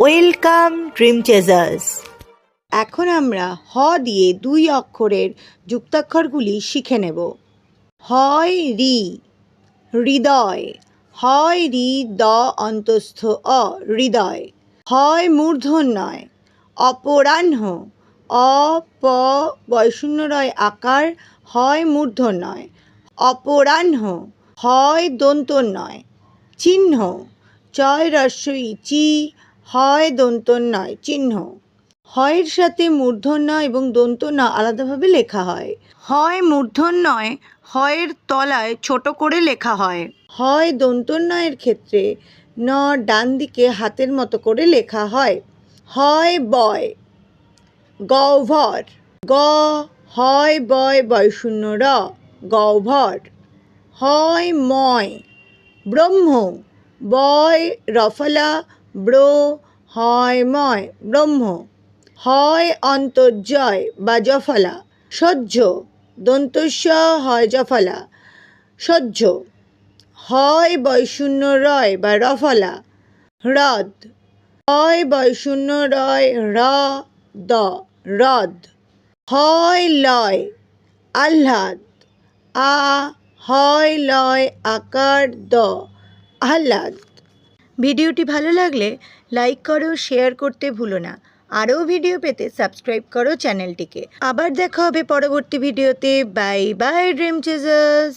Welcome dream চেজার্স। এখন আমরা হ দিয়ে 2 অক্ষরের যুক্তাক্ষরগুলি শিখে নেব। হয় রি, হৃদয়। হয় রি দ অন্তস্থ অ, হৃদয়। হয় মূর্ধন্যয়, অপরাহ্ন। অ প বয়শূন্যরয় আকার, হয় মূর্ধন্যয়, অপরাহ্ন। হয় দন্তন্যয়, চিহ্ন। চয় রস্বই চি, হয় দন্তন্যয়, চিহ্ন। হয়ের সাথে মূর্ধন্য এবং দন্তন্য আলাদাভাবে লেখা হয়। হয় মূর্ধন্যয় হয়ের তলায় ছোট করে লেখা হয়। হয় দন্তন্যয়ের ক্ষেত্রে ন ডান দিকে হাতের মতো করে লেখা হয়। হয় বয়, গহ্বর। গ হয় বয় বয়শূন্য র, গহ্বর। হয় ময়, ব্রহ্ম। বয় রফলা ব্র, হয় ময়, ব্রহ্ম। হয় অন্তর্জয় বা জফলা, সহ্য। দন্তস্য হয় জফলা, সহ্য। হয় বয়শূন্য রয় বা রফলা, হ্রদ। হয় বয়শূন্য রয় র দ, হ্রদ। হয় লয়, আহ্লাদ। আ হয় লয় আকার দ, আহ্লাদ। ভিডিওটি ভালো লাগলে লাইক করো, শেয়ার করতে ভুলো না। আরও ভিডিও পেতে সাবস্ক্রাইব করো চ্যানেলটিকে। আবার দেখা হবে পরবর্তী ভিডিওতে। Bye bye dream চেজার্স।